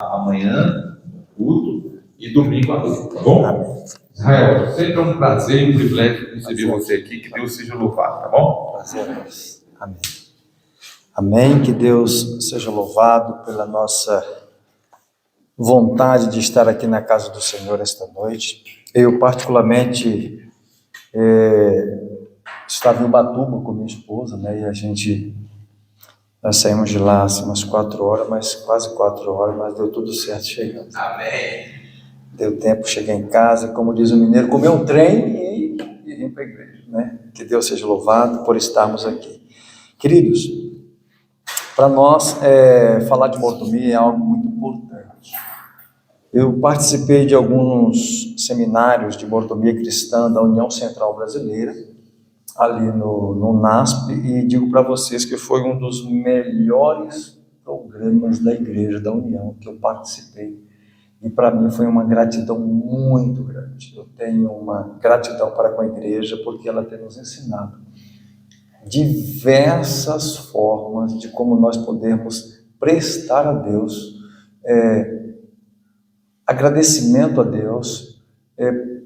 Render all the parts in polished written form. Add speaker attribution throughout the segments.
Speaker 1: amanhã, culto, e domingo à noite, tá bom? Amém. Israel, sempre é um prazer e um privilégio receber você aqui. Que Deus seja louvado, tá bom?
Speaker 2: Prazer a Deus. Amém. Amém. Que Deus seja louvado pela nossa vontade de estar aqui na casa do Senhor esta noite. Eu, particularmente, estava em Ubatuba com minha esposa, né? E nós saímos de lá assim, umas 4 horas, mas quase 4 horas, mas deu tudo certo chegando.
Speaker 1: Amém.
Speaker 2: Deu tempo, cheguei em casa, como diz o mineiro, comer um trem e vim para a igreja, né? Que Deus seja louvado por estarmos aqui. Queridos, para nós, falar de mordomia é algo muito importante. Eu participei de alguns seminários de mordomia cristã da União Central Brasileira, ali no NASP, e digo para vocês que foi um dos melhores programas da Igreja da União que eu participei. E para mim foi uma gratidão muito grande. Eu tenho uma gratidão para com a igreja porque ela tem nos ensinado diversas formas de como nós podemos prestar a Deus agradecimento a Deus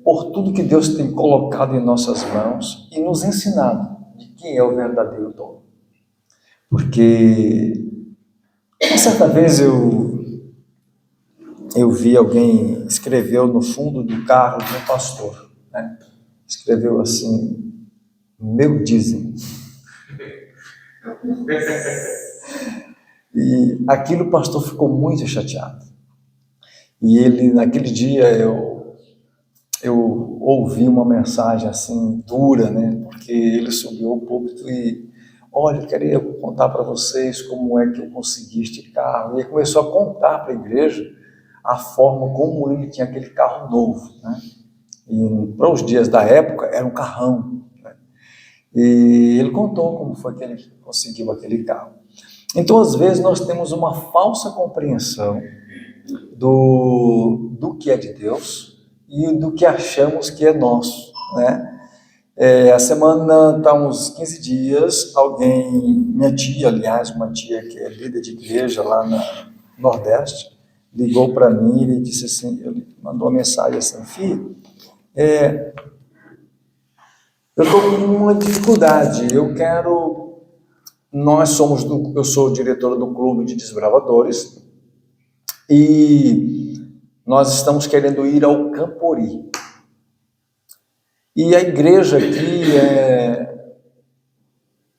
Speaker 2: por tudo que Deus tem colocado em nossas mãos e nos ensinado de quem é o verdadeiro dono. Porque uma certa vez eu vi alguém escreveu no fundo do carro de um pastor, né? Escreveu assim: meu dízimo. E aquilo o pastor ficou muito chateado. E ele, naquele dia, eu ouvi uma mensagem assim, dura, né? Porque ele subiu ao púlpito e, olha, eu queria contar para vocês como é que eu consegui este carro. E ele começou a contar para a igreja a forma como ele tinha aquele carro novo, né? E para os dias da época, era um carrão, né? E ele contou como foi que ele conseguiu aquele carro. Então, às vezes, nós temos uma falsa compreensão do que é de Deus e do que achamos que é nosso, né? A semana está uns 15 dias, minha tia, aliás, uma tia que é líder de igreja lá no Nordeste, ligou para mim e disse assim, ele mandou uma mensagem assim: filho, eu estou com uma dificuldade, eu sou diretor do Clube de Desbravadores e nós estamos querendo ir ao Campori. E a igreja aqui,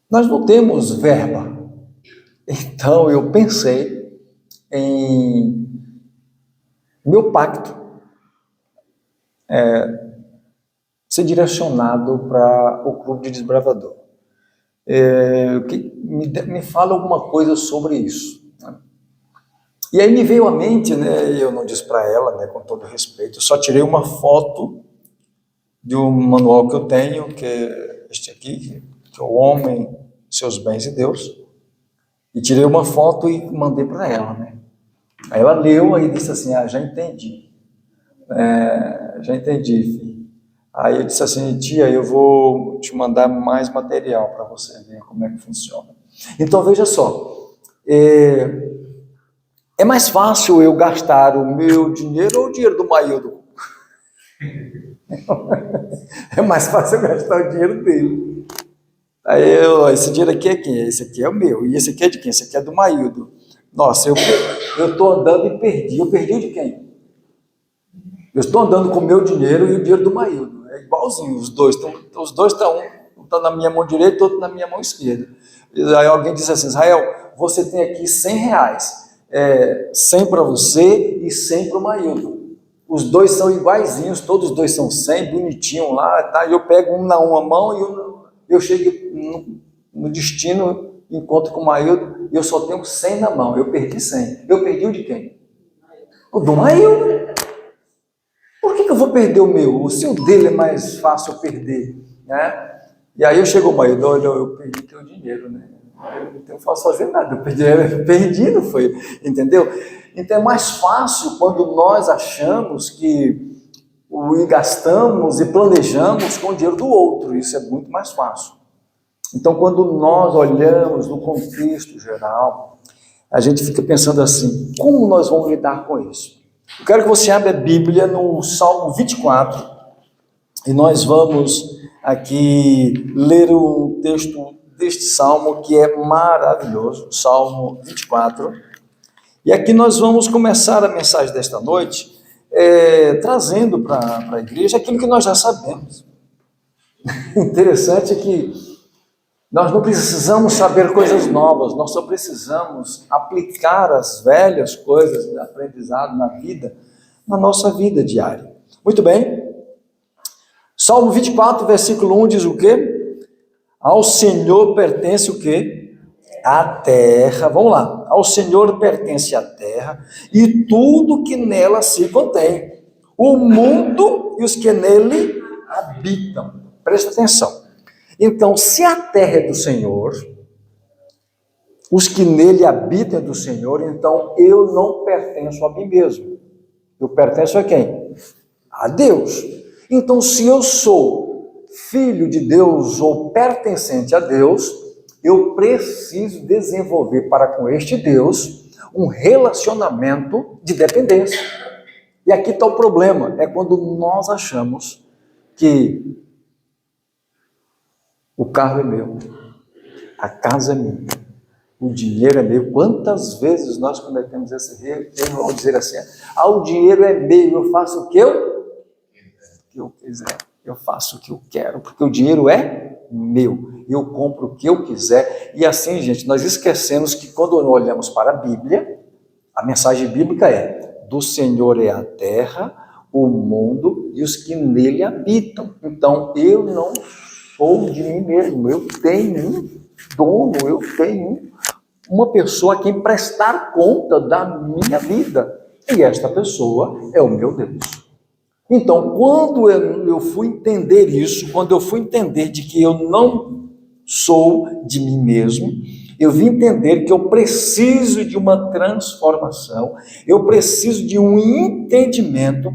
Speaker 2: nós não temos verba. Então eu pensei em meu pacto ser direcionado para o Clube de Desbravador. Me fala alguma coisa sobre isso. E aí me veio à mente, né, e eu não disse para ela, né, com todo respeito, eu só tirei uma foto de um manual que eu tenho, que é este aqui, que é O Homem, Seus Bens e Deus, e tirei uma foto e mandei para ela, né. Aí ela leu e disse assim: já entendi, filho. Aí eu disse assim: tia, eu vou te mandar mais material para você ver como é que funciona. Então veja só, é mais fácil eu gastar o meu dinheiro ou o dinheiro do Maildo? É mais fácil eu gastar o dinheiro dele. Aí esse dinheiro aqui é quem? Esse aqui é o meu. E esse aqui é de quem? Esse aqui é do Maildo. Nossa, eu estou andando e perdi. Eu perdi o de quem? Eu estou andando com o meu dinheiro e o dinheiro do Maildo. É igualzinho, os dois estão, um está na minha mão direita, outro na minha mão esquerda. Aí alguém diz assim: Israel, você tem aqui R$100. 100 para você e 100 para o Maildo. Os dois são iguaizinhos, todos os dois são 100, bonitinho lá, tá? Eu pego um na uma mão e eu chego no destino, encontro com o Maildo e eu só tenho 100 na mão. Eu perdi 100. Eu perdi o de quem? O do Maildo. Por que eu vou perder o meu? Se o dele é mais fácil eu perder, né? E aí eu chego ao Maildo: olha, eu perdi teu dinheiro, né? Eu não posso fazer nada, eu perdi, não foi, entendeu? Então é mais fácil quando nós achamos que gastamos e planejamos com o dinheiro do outro, isso é muito mais fácil. Então quando nós olhamos no contexto geral, a gente fica pensando assim, como nós vamos lidar com isso? Eu quero que você abra a Bíblia no Salmo 24, e nós vamos aqui ler um texto deste Salmo que é maravilhoso, Salmo 24. E aqui nós vamos começar a mensagem desta noite, trazendo para a igreja aquilo que nós já sabemos. Interessante que nós não precisamos saber coisas novas, nós só precisamos aplicar as velhas coisas de aprendizado na vida, na nossa vida diária. Muito bem. Salmo 24, versículo 1 diz o quê? Ao Senhor pertence o quê? A terra. Vamos lá. Ao Senhor pertence a terra e tudo que nela se contém, o mundo e os que nele habitam. Presta atenção. Então, se a terra é do Senhor, os que nele habitam é do Senhor, então eu não pertenço a mim mesmo. Eu pertenço a quem? A Deus. Então, se eu sou filho de Deus ou pertencente a Deus, eu preciso desenvolver para com este Deus um relacionamento de dependência. E aqui está o problema, é quando nós achamos que o carro é meu, a casa é minha, o dinheiro é meu. Quantas vezes nós cometemos esse erro ao dizer assim, o dinheiro é meu, eu faço o que eu quiser, eu faço o que eu quero, porque o dinheiro é meu, eu compro o que eu quiser. E assim, gente, nós esquecemos que quando olhamos para a Bíblia, a mensagem bíblica é: do Senhor é a terra, o mundo e os que nele habitam. Então, eu não sou de mim mesmo, eu tenho um dono, eu tenho uma pessoa a quem prestar conta da minha vida, e esta pessoa é o meu Deus. Então, quando eu fui entender isso, quando eu fui entender de que eu não sou de mim mesmo, eu vim entender que eu preciso de uma transformação, eu preciso de um entendimento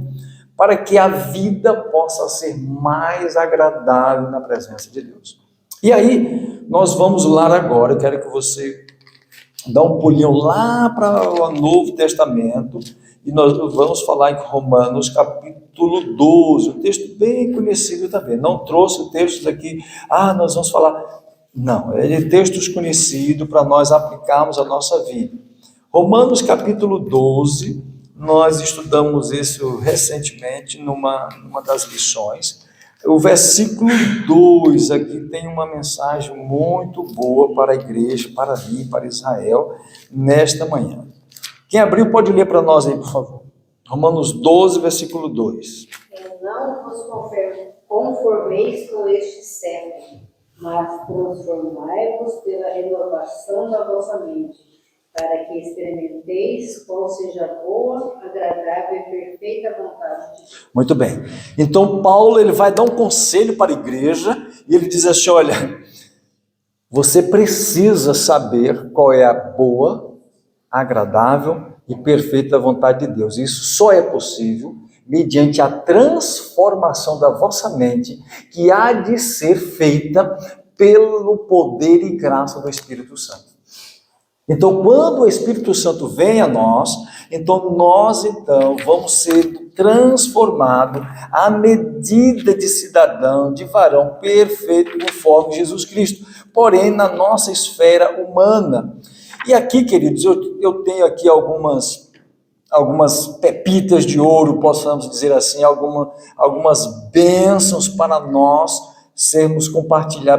Speaker 2: para que a vida possa ser mais agradável na presença de Deus. E aí, nós vamos lá agora, eu quero que você dê um pulinho lá para o Novo Testamento, e nós vamos falar em Romanos capítulo 12, um texto bem conhecido também. Não trouxe textos aqui, nós vamos falar. Não, é textos conhecidos para nós aplicarmos a nossa vida. Romanos capítulo 12, nós estudamos isso recentemente numa das lições. O versículo 2 aqui tem uma mensagem muito boa para a igreja, para mim, para Israel, nesta manhã. Quem abriu pode ler para nós aí, por favor. Romanos 12, versículo 2.
Speaker 3: Não vos conformeis com este século, mas transformai-vos pela renovação da vossa mente, para que experimenteis qual seja a boa, agradável e perfeita vontade de Deus.
Speaker 2: Muito bem. Então, Paulo ele vai dar um conselho para a igreja, e ele diz assim, olha, você precisa saber qual é a boa, agradável e perfeita vontade de Deus. Isso só é possível mediante a transformação da vossa mente, que há de ser feita pelo poder e graça do Espírito Santo. Então, quando o Espírito Santo vem a nós, nós vamos ser transformados à medida de cidadão, de varão perfeito conforme Jesus Cristo, porém na nossa esfera humana. E aqui, queridos, eu tenho aqui algumas pepitas de ouro, possamos dizer assim, algumas bênçãos para nós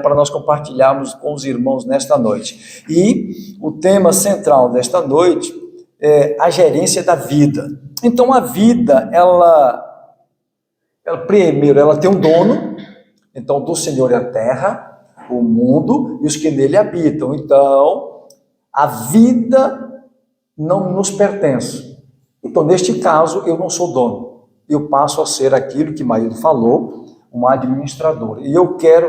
Speaker 2: para nós compartilharmos com os irmãos nesta noite. E o tema central desta noite é a gerência da vida. Então, a vida, primeiro, ela tem um dono. Então, do Senhor é a terra, o mundo e os que nele habitam. Então, a vida não nos pertence. Então, neste caso, eu não sou dono. Eu passo a ser aquilo que Maíldo falou, uma administradora. E eu quero,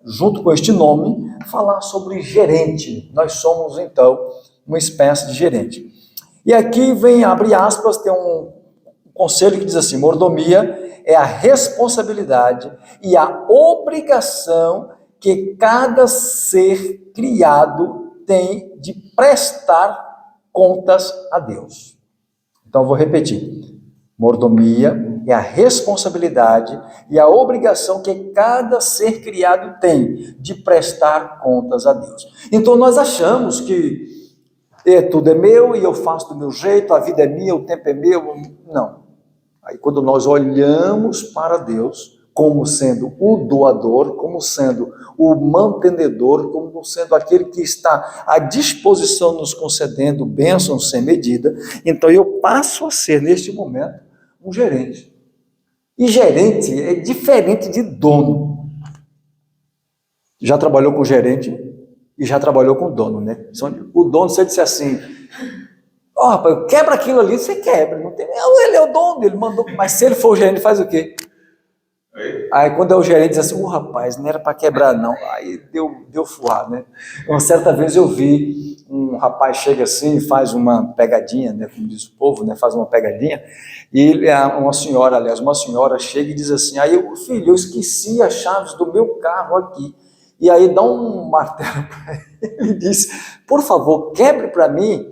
Speaker 2: junto com este nome, falar sobre gerente. Nós somos, então, uma espécie de gerente. E aqui abre aspas, tem um conselho que diz assim: mordomia é a responsabilidade e a obrigação que cada ser criado tem de prestar contas a Deus. Então eu vou repetir. Mordomia é a responsabilidade e a obrigação que cada ser criado tem de prestar contas a Deus. Então nós achamos que tudo é meu e eu faço do meu jeito, a vida é minha, o tempo é meu. Não. Aí quando nós olhamos para Deus como sendo o doador, como sendo o mantenedor, como sendo aquele que está à disposição nos concedendo bênçãos sem medida, então eu passo a ser neste momento um gerente. E gerente é diferente de dono. Já trabalhou com gerente e já trabalhou com dono, né? O dono, você disse assim, rapaz, quebra aquilo ali, você quebra. Não tem, ele é o dono, ele mandou. Mas se ele for o gerente, faz o quê? Aí quando é o gerente, diz assim, rapaz, não era para quebrar não. Aí deu fuar, né? Uma certa vez eu vi um rapaz chega assim, faz uma pegadinha, né? Como diz o povo, né? Faz uma pegadinha. E uma senhora chega e diz assim, filho, eu esqueci as chaves do meu carro aqui. E aí dá um martelo para ele e diz, por favor, quebre para mim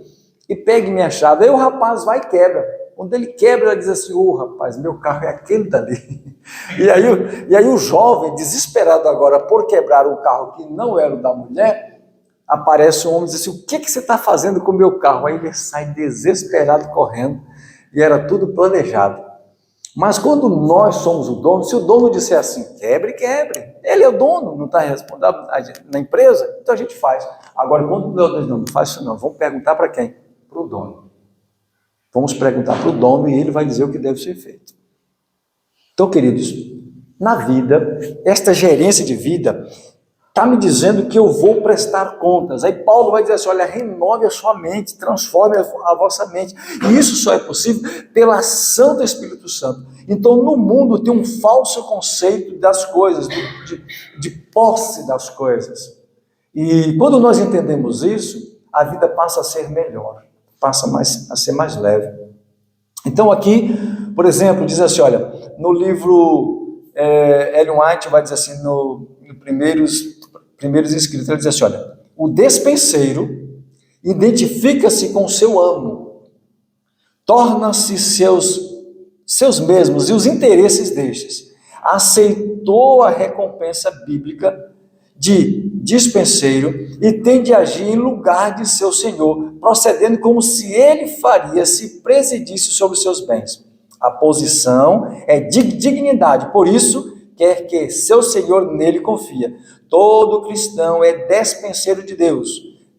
Speaker 2: e pegue minha chave. Aí o rapaz vai e quebra. Quando ele quebra, ela diz assim, rapaz, meu carro é aquele dali. E aí o jovem, desesperado agora por quebrar um carro que não era o da mulher, aparece um homem e diz assim, o que você está fazendo com o meu carro? Aí ele sai desesperado correndo, e era tudo planejado. Mas quando nós somos o dono, se o dono disser assim, quebre, ele é o dono, não está respondendo na empresa, então a gente faz. Agora, quando não faz isso não, vamos perguntar para quem? Para o dono. Vamos perguntar para o dono e ele vai dizer o que deve ser feito. Então, queridos, na vida, esta gerência de vida está me dizendo que eu vou prestar contas. Aí Paulo vai dizer assim, olha, renove a sua mente, transforme a vossa mente. E isso só é possível pela ação do Espírito Santo. Então, no mundo tem um falso conceito das coisas, de posse das coisas. E quando nós entendemos isso, a vida passa a ser melhor, passa a ser mais leve. Então aqui, por exemplo, diz assim, olha, no livro Ellen White vai dizer assim, no primeiros escritos, ele diz assim, olha, o despenseiro identifica-se com seu amo, torna-se seus mesmos e os interesses destes, aceitou a recompensa bíblica de dispenseiro e tem de agir em lugar de seu senhor, procedendo como se ele faria se presidisse sobre seus bens. A posição é de dignidade, por isso quer que seu senhor nele confia. Todo cristão é despenseiro de Deus,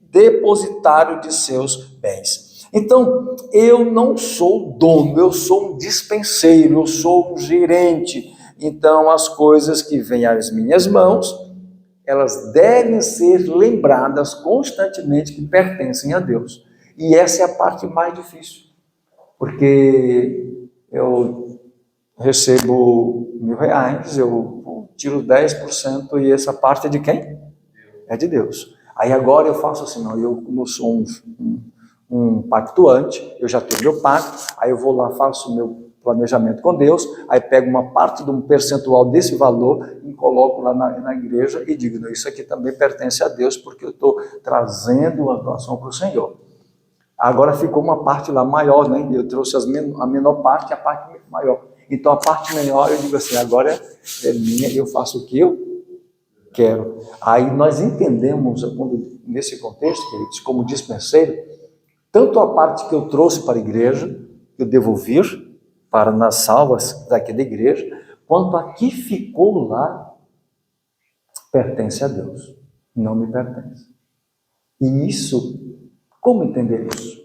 Speaker 2: depositário de seus bens. Então, eu não sou dono, eu sou um dispenseiro, eu sou um gerente. Então, as coisas que vêm às minhas mãos, elas devem ser lembradas constantemente que pertencem a Deus. E essa é a parte mais difícil, porque eu recebo R$1.000, eu tiro 10% e essa parte é de quem? É de Deus. Aí agora eu faço assim, não, como eu sou um pactuante, eu já tenho meu pacto, aí eu vou lá, faço o meu planejamento com Deus, aí pego uma parte de um percentual desse valor e coloco lá na igreja e digo, não, isso aqui também pertence a Deus, porque eu estou trazendo a doação para o Senhor. Agora ficou uma parte lá maior, né? Eu trouxe a menor parte e a parte maior. Então a parte menor eu digo assim, agora é minha, eu faço o que eu quero. Aí nós entendemos, nesse contexto, queridos, como dispenseiro, tanto a parte que eu trouxe para a igreja, que eu devo vir para nas salvas daqui da igreja, quanto a que ficou lá, pertence a Deus, não me pertence. E isso, como entender isso?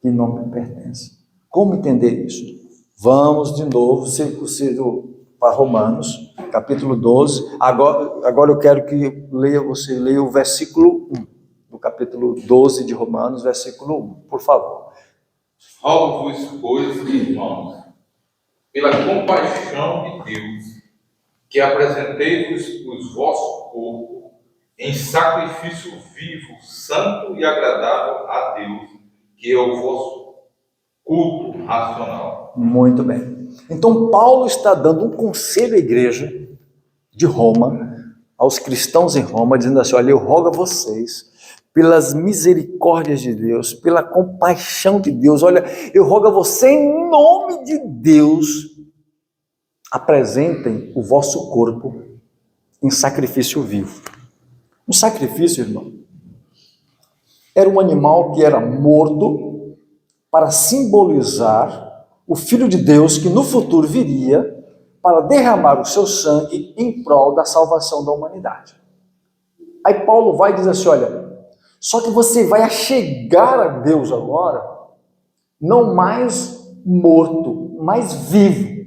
Speaker 2: Que não me pertence. Como entender isso? Vamos de novo, se possível, para Romanos, capítulo 12. Agora eu quero que você leia o versículo 1, do capítulo 12 de Romanos, versículo 1, por favor.
Speaker 1: Rogo-vos, pois, irmãos, pela compaixão de Deus, que apresenteis os vossos corpos em sacrifício vivo, santo e agradável a Deus, que é o vosso culto racional.
Speaker 2: Muito bem. Então Paulo está dando um conselho à igreja de Roma, aos cristãos em Roma, dizendo assim, olha, eu rogo a vocês, pelas misericórdias de Deus, pela compaixão de Deus. Olha, eu rogo a você, em nome de Deus, apresentem o vosso corpo em sacrifício vivo. Um sacrifício, irmão, era um animal que era morto para simbolizar o Filho de Deus que no futuro viria para derramar o seu sangue em prol da salvação da humanidade. Aí Paulo vai dizer assim, olha, só que você vai chegar a Deus agora, não mais morto, mas vivo.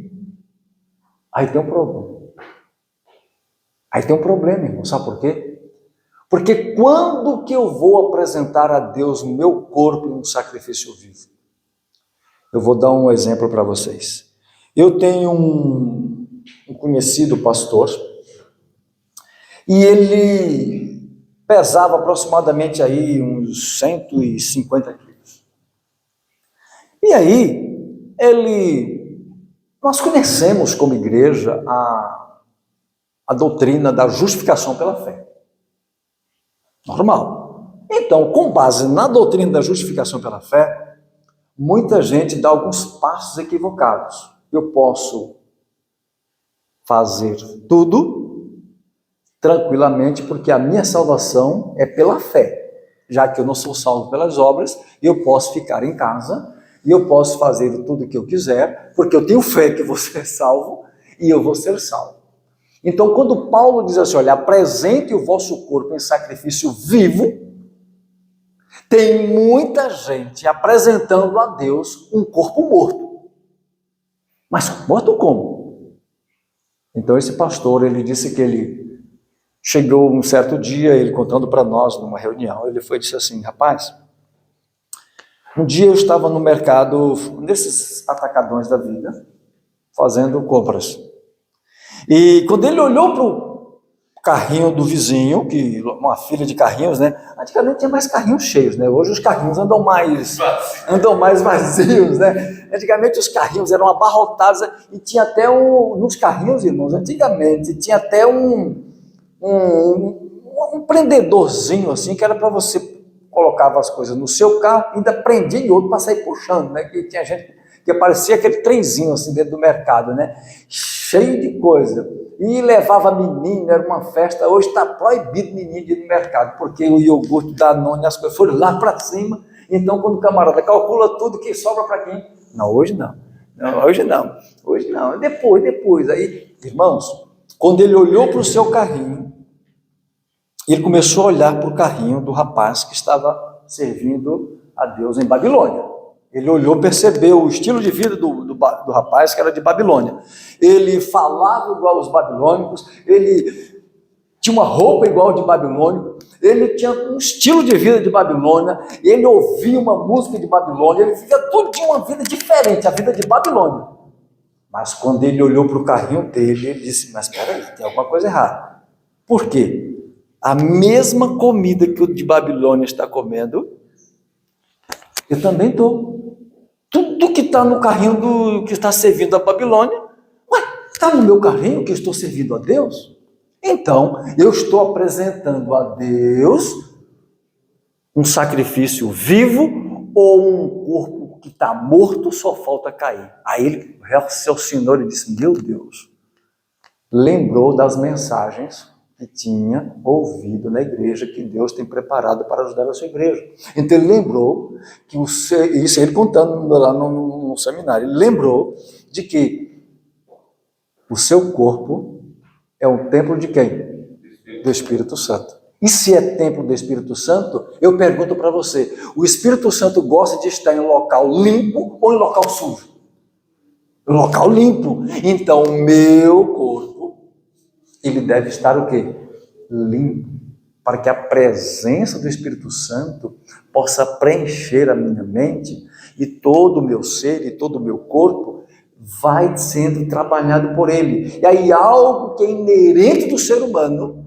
Speaker 2: Aí tem um problema. Aí tem um problema, irmão, sabe por quê? Porque quando que eu vou apresentar a Deus meu corpo em um sacrifício vivo? Eu vou dar um exemplo para vocês. Eu tenho um conhecido pastor, e ele pesava aproximadamente aí uns 150 quilos. E aí, nós conhecemos como igreja a doutrina da justificação pela fé. Normal. Então, com base na doutrina da justificação pela fé, muita gente dá alguns passos equivocados. Eu posso fazer tudo tranquilamente, porque a minha salvação é pela fé. Já que eu não sou salvo pelas obras, eu posso ficar em casa e eu posso fazer tudo o que eu quiser, porque eu tenho fé que vou ser salvo e eu vou ser salvo. Então, quando Paulo diz assim, olha, apresente o vosso corpo em sacrifício vivo, tem muita gente apresentando a Deus um corpo morto. Mas morto como? Então, esse pastor, ele disse que ele chegou um certo dia, ele contando para nós numa reunião, ele foi e disse assim, rapaz, um dia eu estava no mercado, nesses atacadões da vida, fazendo compras. E quando ele olhou para o carrinho do vizinho, uma fila de carrinhos, né? Antigamente tinha mais carrinhos cheios, né? Hoje os carrinhos andam mais vazios, né? Antigamente os carrinhos eram abarrotados e tinha até nos carrinhos, irmãos, antigamente tinha até um prendedorzinho assim, que era para você colocava as coisas no seu carro, ainda prendia em outro para sair puxando, né? Que tinha gente que parecia aquele trenzinho assim dentro do mercado, né? Cheio de coisa. E levava menino, era uma festa. Hoje está proibido menino de ir no mercado, porque o iogurte da Danone, as coisas foram lá para cima. Então, quando o camarada calcula tudo, que sobra para quem? Não, hoje não. Hoje não. Depois. Aí, irmãos, quando ele olhou para o seu carrinho, ele começou a olhar para o carrinho do rapaz que estava servindo a Deus em Babilônia. Ele olhou, percebeu o estilo de vida do rapaz, que era de Babilônia. Ele falava igual aos babilônicos, ele tinha uma roupa igual ao de babilônico, ele tinha um estilo de vida de Babilônia, ele ouvia uma música de Babilônia, ele vivia tudo de uma vida diferente, a vida de Babilônia. Mas quando ele olhou para o carrinho dele, ele disse, mas espera aí, tem alguma coisa errada. Por quê? A mesma comida que o de Babilônia está comendo, eu também estou. Tudo que está no carrinho que está servindo a Babilônia, está no meu carrinho que eu estou servindo a Deus? Então, eu estou apresentando a Deus um sacrifício vivo ou um corpo que está morto, só falta cair. Aí ele raciocinou e disse, meu Deus, lembrou das mensagens que tinha ouvido na igreja, que Deus tem preparado para ajudar a sua igreja. Então ele lembrou, isso ele contando lá no seminário, ele lembrou de que o seu corpo é um templo de quem? Do Espírito Santo. E se é templo do Espírito Santo, eu pergunto para você, o Espírito Santo gosta de estar em um local limpo ou em local sujo? Um local limpo. Então o meu corpo, ele deve estar o quê? Limpo, para que a presença do Espírito Santo possa preencher a minha mente e todo o meu ser e todo o meu corpo vai sendo trabalhado por ele. E aí algo que é inerente do ser humano,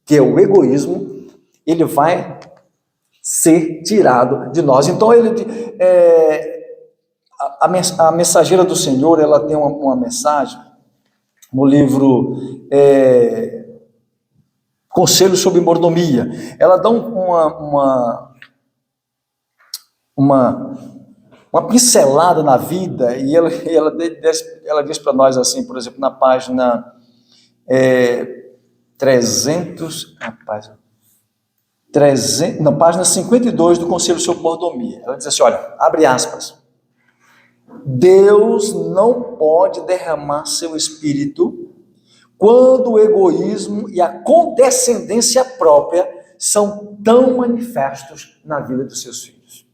Speaker 2: que é o egoísmo, ele vai ser tirado de nós. Então a mensageira do Senhor, ela tem uma mensagem no livro Conselho sobre mordomia. Ela dá uma pincelada na vida, e ela diz para nós assim, por exemplo, na página 52 do Conselho sobre Mordomia. Ela diz assim, olha, abre aspas, Deus não pode derramar seu espírito quando o egoísmo e a condescendência própria são tão manifestos na vida dos seus filhos.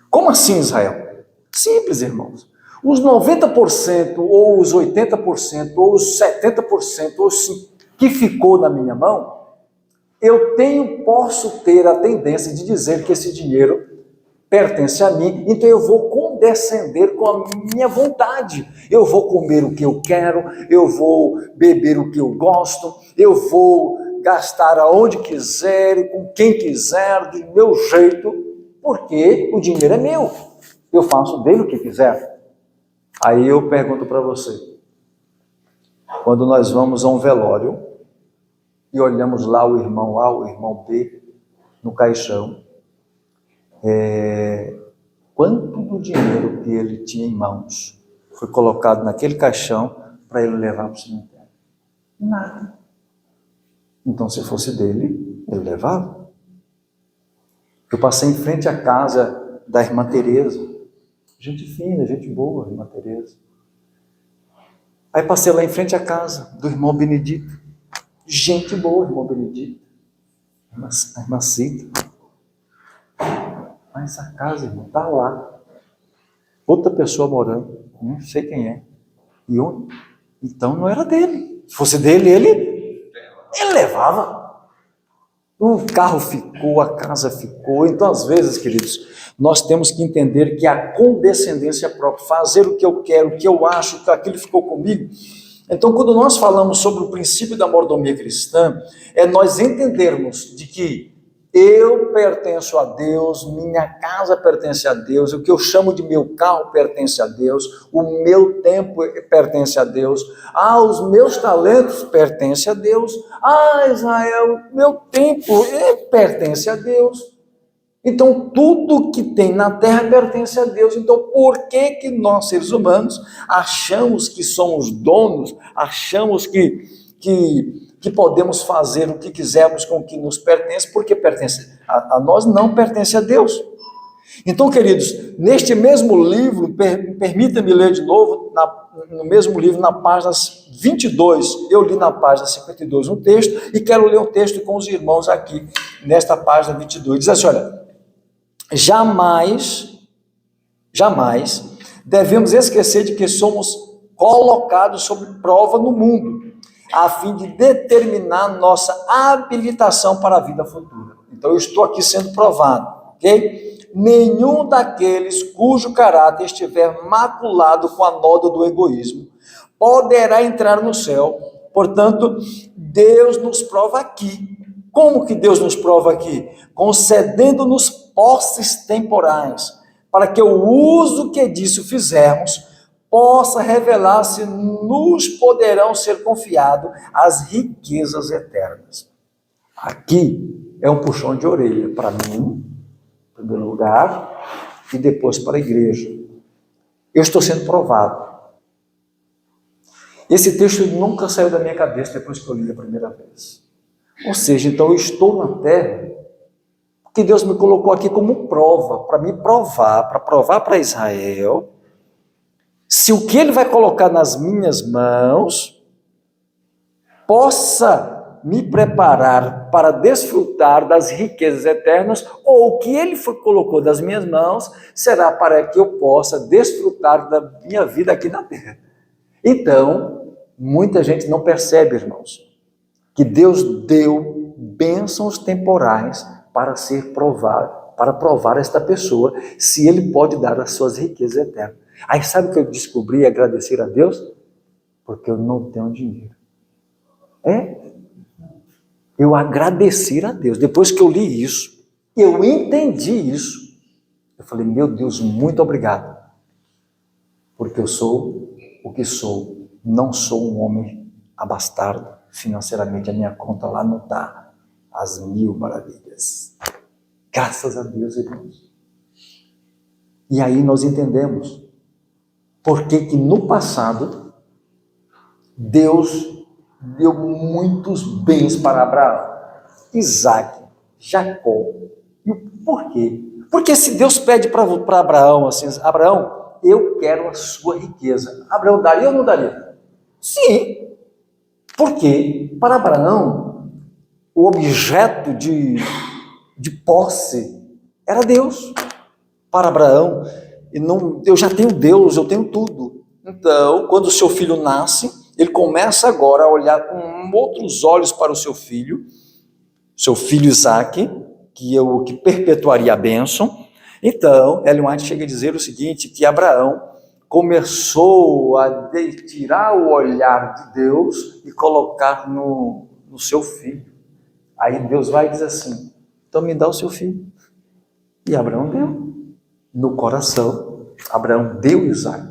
Speaker 2: Como assim, Israel? Simples, irmãos. Os 90%, ou os 80%, ou os 70%, ou que ficou na minha mão, posso ter a tendência de dizer que esse dinheiro pertence a mim, então eu vou condescender com a minha vontade. Eu vou comer o que eu quero, eu vou beber o que eu gosto, eu vou gastar aonde quiser, com quem quiser, do meu jeito, porque o dinheiro é meu. Eu faço dele o que quiser. Aí eu pergunto para você, quando nós vamos a um velório e olhamos lá o irmão A, o irmão B, no caixão, quanto do dinheiro que ele tinha em mãos foi colocado naquele caixão para ele levar para o cemitério? Nada. Então, se fosse dele, ele levava. Eu passei em frente à casa da irmã Teresa, gente fina, gente boa, irmã Teresa. Aí passei lá em frente à casa do irmão Benedito, gente boa, irmão Benedito, a irmã Cita. Mas a casa, irmão, está lá. Outra pessoa morando, não sei quem é. E onde? Então não era dele. Se fosse dele, ele levava. O carro ficou, a casa ficou. Então, às vezes, queridos, nós temos que entender que a condescendência própria, fazer o que eu quero, o que eu acho, que aquilo ficou comigo. Então, quando nós falamos sobre o princípio da mordomia cristã, é nós entendermos de que eu pertenço a Deus, minha casa pertence a Deus, o que eu chamo de meu carro pertence a Deus, o meu tempo pertence a Deus, os meus talentos pertencem a Deus, Israel, meu tempo pertence a Deus. Então, tudo que tem na terra pertence a Deus. Então, por que nós, seres humanos, achamos que somos donos, achamos que podemos fazer o que quisermos com o que nos pertence, porque pertence a nós, não pertence a Deus. Então, queridos, neste mesmo livro, permita-me ler de novo, no mesmo livro, na página 22, eu li na página 52 um texto, e quero ler um texto com os irmãos aqui, nesta página 22, diz assim, olha, jamais devemos esquecer de que somos colocados sob prova no mundo, a fim de determinar nossa habilitação para a vida futura. Então, eu estou aqui sendo provado, ok? Nenhum daqueles cujo caráter estiver maculado com a nódoa do egoísmo poderá entrar no céu. Portanto, Deus nos prova aqui. Como que Deus nos prova aqui? Concedendo-nos posses temporais, para que o uso que disso fizermos possa revelar se nos poderão ser confiadas as riquezas eternas. Aqui é um puxão de orelha para mim, em primeiro lugar, e depois para a igreja. Eu estou sendo provado. Esse texto nunca saiu da minha cabeça depois que eu li a primeira vez. Ou seja, então eu estou na terra, porque Deus me colocou aqui como prova, para me provar, para provar para Israel, se o que Ele vai colocar nas minhas mãos possa me preparar para desfrutar das riquezas eternas, ou o que Ele colocou nas minhas mãos será para que eu possa desfrutar da minha vida aqui na terra. Então, muita gente não percebe, irmãos, que Deus deu bênçãos temporais para ser provado, para provar esta pessoa se Ele pode dar as suas riquezas eternas. Aí sabe o que eu descobri e agradecer a Deus? Porque eu não tenho dinheiro. Eu agradeci a Deus. Depois que eu li isso, eu entendi isso. Eu falei, meu Deus, muito obrigado. Porque eu sou o que sou. Não sou um homem abastado, financeiramente a minha conta lá não está às 1000 maravilhas. Graças a Deus, irmãos. E aí nós entendemos por que no passado Deus deu muitos bens para Abraão, Isaac, Jacó. E por quê? Porque se Deus pede para Abraão assim, Abraão, eu quero a sua riqueza. Abraão daria ou não daria? Sim. Porque para Abraão, o objeto de posse era Deus. Para Abraão, eu já tenho Deus, eu tenho tudo. Então, quando o seu filho nasce, ele começa agora a olhar com outros olhos para o seu filho Isaac, que perpetuaria a bênção. Então, Ellen White chega a dizer o seguinte, que Abraão começou a tirar o olhar de Deus e colocar no seu filho. Aí Deus vai e diz assim, então me dá o seu filho. E Abraão deu. No coração, Abraão deu Isaac.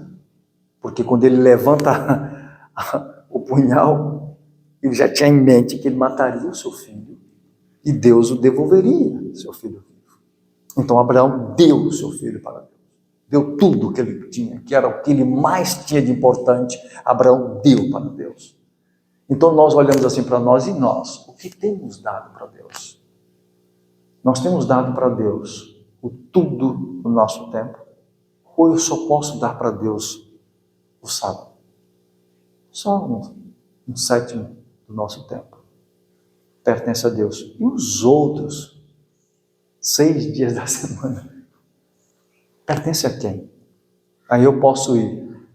Speaker 2: Porque quando ele levanta o punhal, ele já tinha em mente que ele mataria o seu filho. E Deus o devolveria, seu filho vivo. Então Abraão deu o seu filho para Deus. Deu tudo o que ele tinha, que era o que ele mais tinha de importante, Abraão deu para Deus. Então nós olhamos assim para nós, e nós, o que temos dado para Deus? Nós temos dado para Deus o tudo do nosso tempo? Ou eu só posso dar para Deus o sábado? Só um sétimo do nosso tempo pertence a Deus. E os outros 6 dias da semana pertence a quem? Aí eu posso ir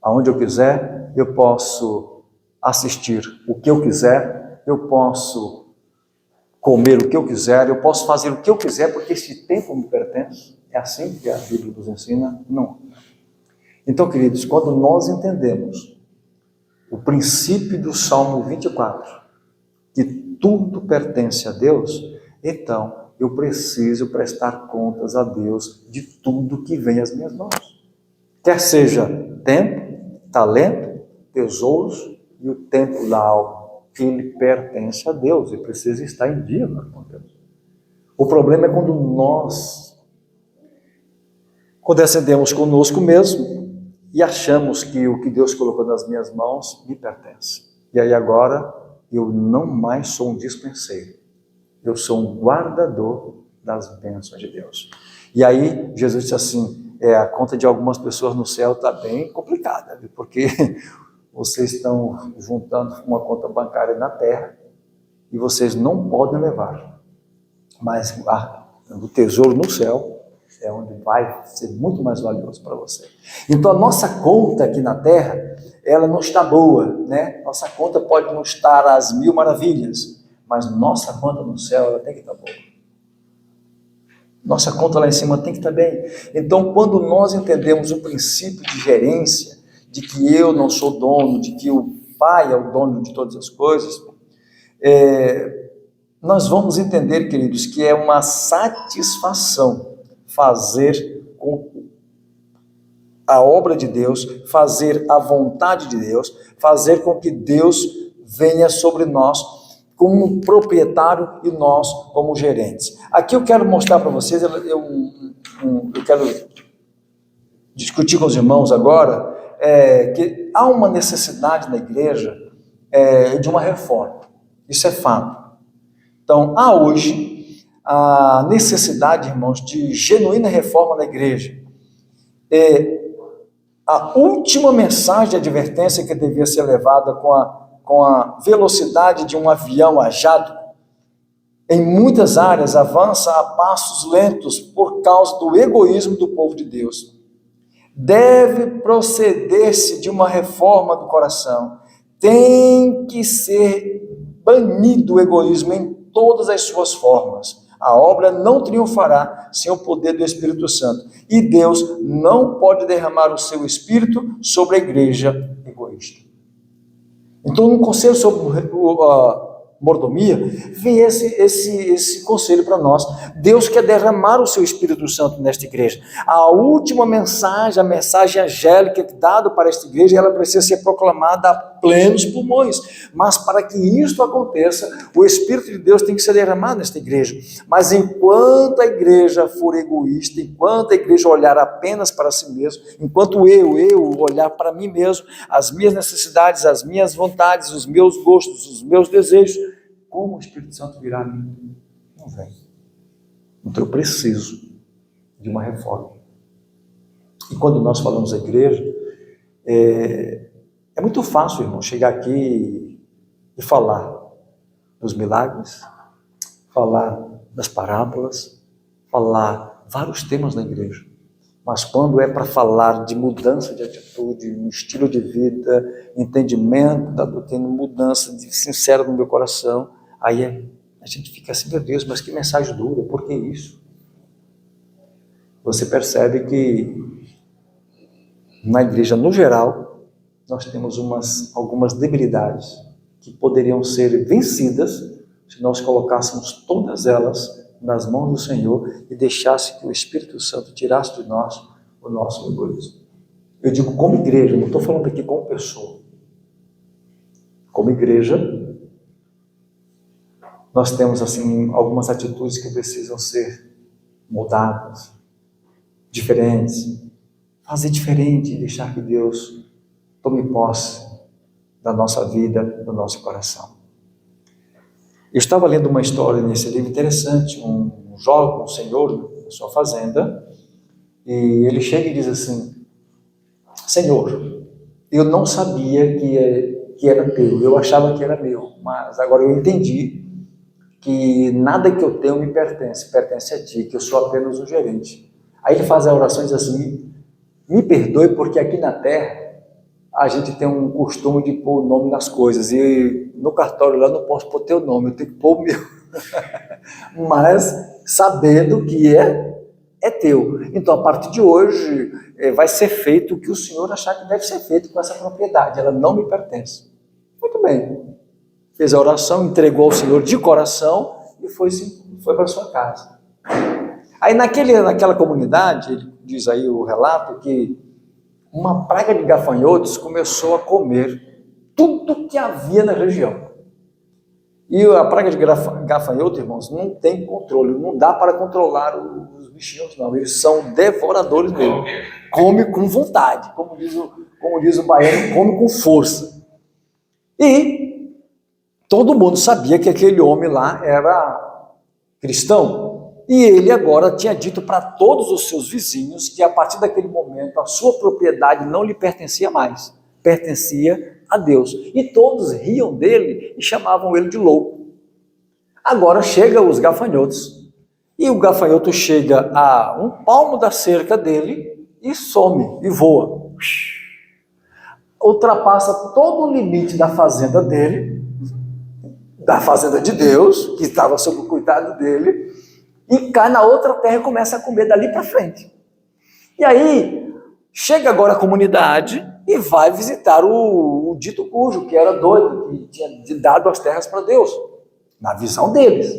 Speaker 2: aonde eu quiser, eu posso assistir o que eu quiser, eu posso comer o que eu quiser, eu posso fazer o que eu quiser, porque esse tempo me pertence. É assim que a Bíblia nos ensina? Não. Então, queridos, quando nós entendemos o princípio do Salmo 24, que tudo pertence a Deus, então eu preciso prestar contas a Deus de tudo que vem às minhas mãos. Quer seja tempo, talento, tesouros e o tempo da alma. Ele pertence a Deus e precisa estar em dia com Deus. O problema é quando nós condescendemos conosco mesmo e achamos que o que Deus colocou nas minhas mãos me pertence. E aí agora eu não mais sou um dispenseiro, eu sou um guardador das bênçãos de Deus. E aí Jesus disse assim, a conta de algumas pessoas no céu está bem complicada, porque vocês estão juntando uma conta bancária na terra e vocês não podem levar. Mas o tesouro no céu é onde vai ser muito mais valioso para você. Então a nossa conta aqui na terra, ela não está boa, né? Nossa conta pode não estar às 1000 maravilhas, mas nossa conta no céu, ela tem que estar boa. Nossa conta lá em cima tem que estar bem. Então quando nós entendemos o princípio de gerência, de que eu não sou dono, de que o Pai é o dono de todas as coisas, nós vamos entender, queridos, que é uma satisfação fazer com a obra de Deus, fazer a vontade de Deus, fazer com que Deus venha sobre nós como um proprietário e nós como gerentes. Aqui eu quero mostrar para vocês, eu quero discutir com os irmãos agora, que há uma necessidade na igreja de uma reforma. Isso é fato. Então, há hoje a necessidade, irmãos, de genuína reforma na igreja. A última mensagem de advertência que devia ser levada com a velocidade de um avião a jato, em muitas áreas avança a passos lentos por causa do egoísmo do povo de Deus. Deve proceder-se de uma reforma do coração. Tem que ser banido o egoísmo em todas as suas formas. A obra não triunfará sem o poder do Espírito Santo. E Deus não pode derramar o seu Espírito sobre a igreja egoísta. Então, um conselho sobre mordomia, vem esse conselho para nós. Deus quer derramar o seu Espírito Santo nesta igreja. A última mensagem, a mensagem angélica dada para esta igreja, ela precisa ser proclamada a plenos pulmões. Mas para que isto aconteça, o Espírito de Deus tem que ser derramado nesta igreja. Mas enquanto a igreja for egoísta, enquanto a igreja olhar apenas para si mesmo, enquanto eu olhar para mim mesmo, as minhas necessidades, as minhas vontades, os meus gostos, os meus desejos, como o Espírito Santo virá a mim? Não vem. Então eu preciso de uma reforma. E quando nós falamos da igreja, é muito fácil, irmão, chegar aqui e falar dos milagres, falar das parábolas, falar vários temas da igreja. Mas quando é para falar de mudança de atitude, um estilo de vida, entendimento da doutrina, mudança sincera no meu coração, aí a gente fica assim, meu Deus, mas que mensagem dura, por que isso? Você percebe que na igreja, no geral, nós temos algumas debilidades que poderiam ser vencidas se nós colocássemos todas elas nas mãos do Senhor e deixasse que o Espírito Santo tirasse de nós o nosso egoísmo. Eu digo como igreja, não estou falando aqui como pessoa. Como igreja, nós temos assim algumas atitudes que precisam ser mudadas, diferentes, fazer diferente e deixar que Deus tome posse da nossa vida, do nosso coração. Eu estava lendo uma história nesse livro interessante, um jovem, um senhor na sua fazenda, e ele chega e diz assim: Senhor, eu não sabia que era teu, eu achava que era meu, mas agora eu entendi que nada que eu tenho me pertence, pertence a ti, que eu sou apenas um gerente. Aí ele faz a oração e diz assim: me perdoe porque aqui na terra a gente tem um costume de pôr o nome nas coisas, e no cartório lá não posso pôr teu nome, eu tenho que pôr o meu. Mas sabendo que é teu. Então, a partir de hoje, vai ser feito o que o Senhor achar que deve ser feito com essa propriedade, ela não me pertence. Muito bem. Fez a oração, entregou ao Senhor de coração e foi para sua casa. Aí naquela comunidade, ele diz aí o relato, que uma praga de gafanhotos começou a comer tudo que havia na região. E a praga de gafanhoto, irmãos, não tem controle, não dá para controlar os bichinhos, não. Eles são devoradores mesmo. Come com vontade, como diz o baiano, come com força. E todo mundo sabia que aquele homem lá era cristão. E ele agora tinha dito para todos os seus vizinhos que a partir daquele momento a sua propriedade não lhe pertencia mais, pertencia a Deus. E todos riam dele e chamavam ele de louco. Agora chegam os gafanhotos, e o gafanhoto chega a um palmo da cerca dele e some, e voa. Ultrapassa todo o limite da fazenda dele, da fazenda de Deus, que estava sob o cuidado dele, e cai na outra terra e começa a comer dali para frente. E aí, chega agora a comunidade e vai visitar o dito cujo, que era doido, que tinha dado as terras para Deus, na visão deles.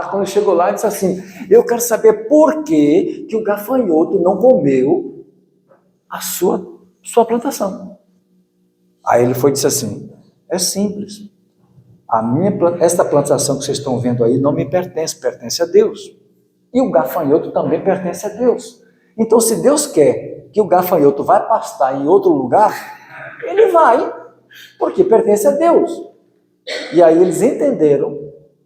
Speaker 2: Quando chegou lá, ele disse assim: eu quero saber por que o gafanhoto não comeu a sua plantação. Aí ele foi e disse assim: é simples. Esta plantação que vocês estão vendo aí não me pertence, pertence a Deus. E o gafanhoto também pertence a Deus. Então, se Deus quer que o gafanhoto vá pastar em outro lugar, ele vai, porque pertence a Deus. E aí eles entenderam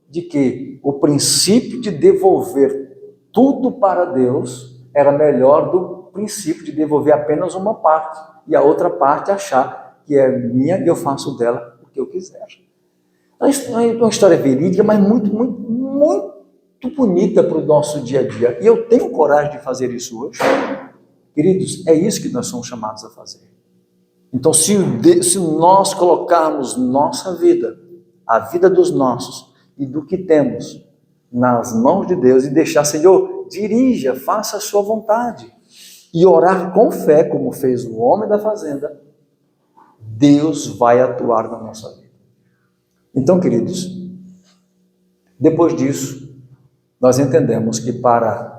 Speaker 2: de que o princípio de devolver tudo para Deus era melhor do princípio de devolver apenas uma parte, e a outra parte achar que é minha e eu faço dela o que eu quiser. Não é uma história verídica, mas muito, muito, muito bonita para o nosso dia a dia. E eu tenho coragem de fazer isso hoje. Queridos, é isso que nós somos chamados a fazer. Então, se nós colocarmos nossa vida, a vida dos nossos e do que temos nas mãos de Deus e deixar, Senhor, dirija, faça a sua vontade e orar com fé, como fez o homem da fazenda, Deus vai atuar na nossa vida. Então, queridos, Depois disso, nós entendemos que para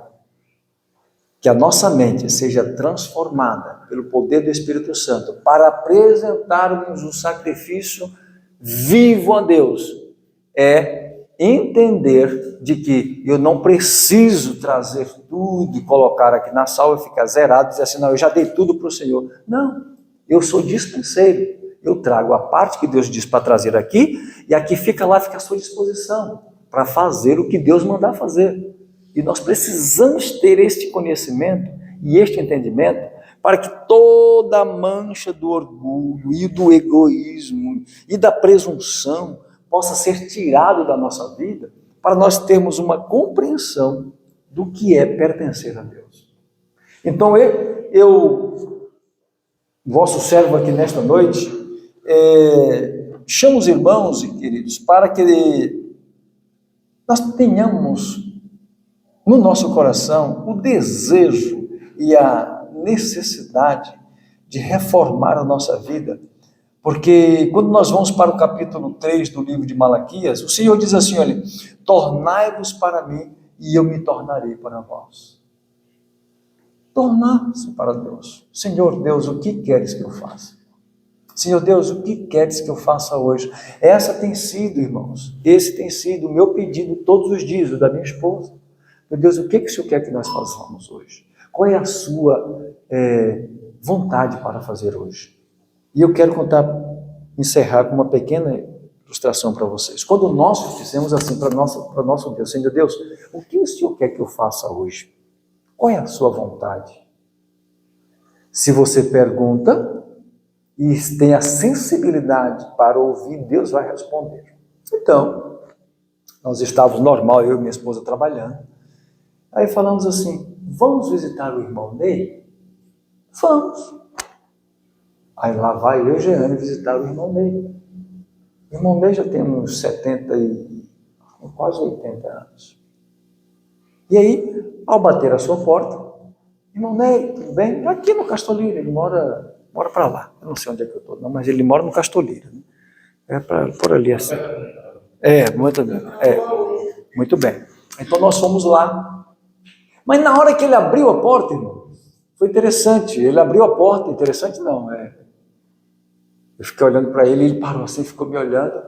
Speaker 2: que a nossa mente seja transformada pelo poder do Espírito Santo, para apresentarmos um sacrifício vivo a Deus, é entender de que eu não preciso trazer tudo e colocar aqui na sala e ficar zerado e dizer assim, não, eu já dei tudo para o Senhor. Não, eu sou dispenseiro. Eu trago a parte que Deus diz para trazer aqui, e aqui fica lá, fica à sua disposição, para fazer o que Deus mandar fazer. E nós precisamos ter este conhecimento e este entendimento, para que toda a mancha do orgulho e do egoísmo e da presunção possa ser tirado da nossa vida, para nós termos uma compreensão do que é pertencer a Deus. Então eu vosso servo aqui nesta noite, chamo os irmãos e queridos para que nós tenhamos no nosso coração o desejo e a necessidade de reformar a nossa vida, porque quando nós vamos para o capítulo 3 do livro de Malaquias, o Senhor diz assim, olha, tornai-vos para mim e eu me tornarei para vós. Tornar-se para Deus. Senhor Deus, o que queres que eu faça? Senhor Deus, o que queres que eu faça hoje? Essa tem sido, irmãos, esse tem sido o meu pedido todos os dias, o da minha esposa. Meu Deus, o que o Senhor quer que nós façamos hoje? Qual é a sua vontade para fazer hoje? E eu quero encerrar com uma pequena ilustração para vocês. Quando nós fizemos assim para nosso Deus, Senhor Deus, o que o Senhor quer que eu faça hoje? Qual é a sua vontade? Se você pergunta e tem a sensibilidade para ouvir, Deus vai responder. Então, nós estávamos normal, eu e minha esposa trabalhando. Aí falamos assim, vamos visitar o irmão Ney? Vamos. Aí lá vai eu e Jeane visitar o irmão Ney. O irmão Ney já tem uns 70 e quase 80 anos. E aí, ao bater a sua porta, irmão Ney, tudo bem? Aqui no Castolira, ele mora para lá. Eu não sei onde é que eu estou, não, mas ele mora no Castolira. Né? É por ali assim. Muito bem. Muito bem. Então nós fomos lá. Mas na hora que ele abriu a porta, irmão, foi interessante. Ele abriu a porta, interessante não, Eu fiquei olhando para ele, ele parou assim, ficou me olhando.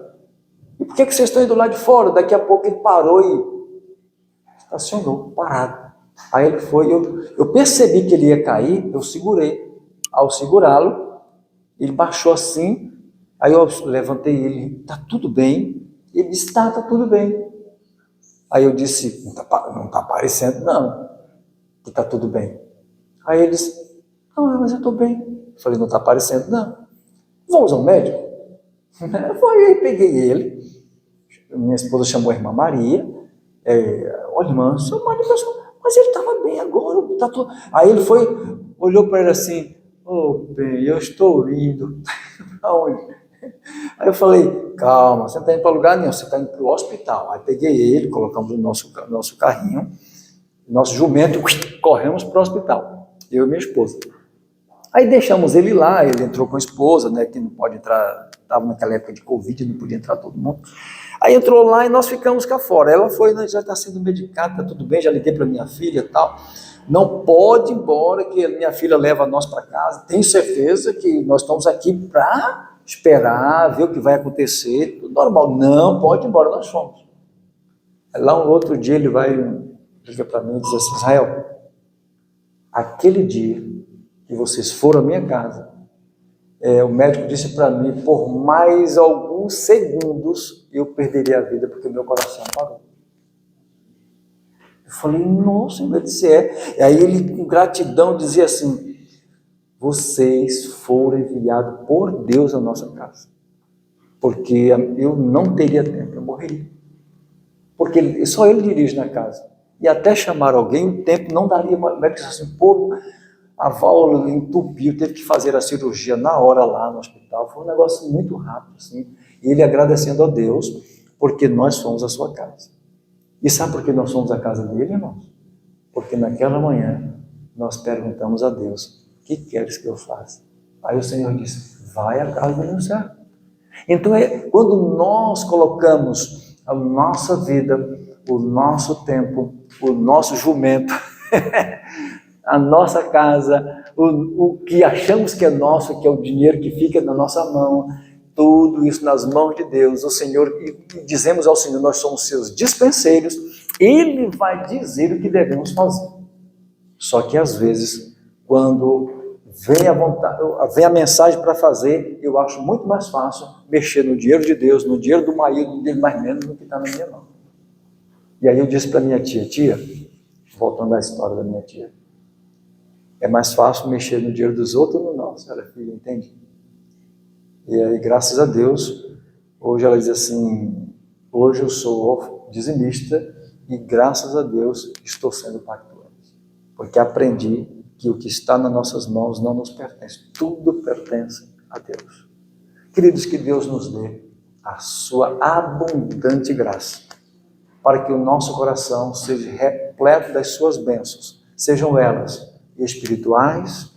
Speaker 2: E por que vocês estão indo lá de fora? Daqui a pouco ele parou e estacionou, parado. Aí ele foi, eu percebi que ele ia cair, eu segurei. Ao segurá-lo, ele baixou assim, aí eu levantei ele, está tudo bem? Ele disse, tá tudo bem. Aí eu disse, não tá parecendo não, que está tudo bem. Aí ele disse, não, mas eu estou bem. Eu falei, não está parecendo não. Vamos ao médico? Aí peguei ele, minha esposa chamou a irmã Maria, olha irmã, seu marido, mas ele estava bem agora. Aí ele foi, olhou para ele assim, bem, eu estou indo. Aonde? Aí eu falei, calma, você não está indo para lugar nenhum, você está indo para o hospital. Aí peguei ele, colocamos no nosso carrinho, nosso jumento, corremos para o hospital, eu e minha esposa. Aí deixamos ele lá, ele entrou com a esposa, né, que não pode entrar, estava naquela época de Covid, não podia entrar todo mundo. Aí entrou lá e nós ficamos cá fora. Ela foi, né, já está sendo medicada, está tudo bem, já liguei para minha filha e tal. Não pode ir embora, que a minha filha leva nós para casa. Tenho certeza que nós estamos aqui para esperar, ver o que vai acontecer. Tudo normal. Não, pode ir embora, nós fomos. Aí lá um outro dia ele liga para mim e diz assim, Israel, aquele dia que vocês foram à minha casa, o médico disse para mim, por mais alguns segundos, eu perderia a vida, porque meu coração parou. Eu falei, nossa, ele disse, E aí ele, com gratidão, dizia assim, vocês foram enviados por Deus à nossa casa, porque eu não teria tempo, eu morreria. Porque só ele dirige na casa. E até chamar alguém, o tempo não daria. O médico disse assim, a válvula entupiu, teve que fazer a cirurgia na hora lá no hospital. Foi um negócio muito rápido, assim. E ele agradecendo a Deus, porque nós fomos à sua casa. E sabe por que nós fomos à casa dele, irmãos? Porque naquela manhã nós perguntamos a Deus, o que queres que eu faça? Aí o Senhor disse, vai à casa do meu servo. Então, quando nós colocamos a nossa vida, o nosso tempo, o nosso jumento, a nossa casa, o que achamos que é nosso, que é o dinheiro que fica na nossa mão, tudo isso nas mãos de Deus, o Senhor, e dizemos ao Senhor, nós somos seus dispenseiros, Ele vai dizer o que devemos fazer. Só que às vezes, quando vem a mensagem para fazer, eu acho muito mais fácil mexer no dinheiro de Deus, no dinheiro do marido, no dinheiro mais menos do que está na minha mão. E aí eu disse para minha tia, voltando à história da minha tia, é mais fácil mexer no dinheiro dos outros ou no nosso. Ela, filha, entende? E aí, graças a Deus, hoje ela diz assim, hoje eu sou dizimista e graças a Deus estou sendo pactuante. Porque aprendi que o que está nas nossas mãos não nos pertence, tudo pertence a Deus. Queridos, que Deus nos dê a sua abundante graça, para que o nosso coração seja repleto das suas bênçãos, sejam elas espirituais,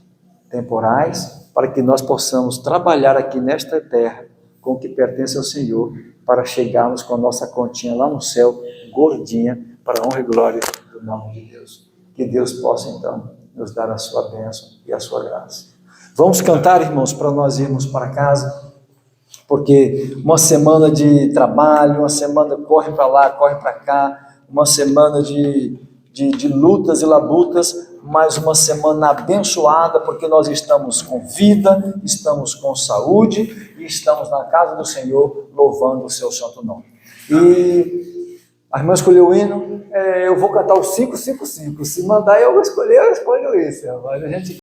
Speaker 2: temporais, para que nós possamos trabalhar aqui nesta terra com o que pertence ao Senhor, para chegarmos com a nossa continha lá no céu, gordinha, para a honra e glória do nome de Deus. Que Deus possa, então, nos dar a sua bênção e a sua graça. Vamos cantar, irmãos, para nós irmos para casa, porque uma semana de trabalho, uma semana corre para lá, corre para cá, uma semana de lutas e labutas, mas uma semana abençoada, porque nós estamos com vida, estamos com saúde e estamos na casa do Senhor, louvando o seu santo nome. E a irmã escolheu o hino, eu vou cantar o 555, se mandar eu escolho esse, mas a gente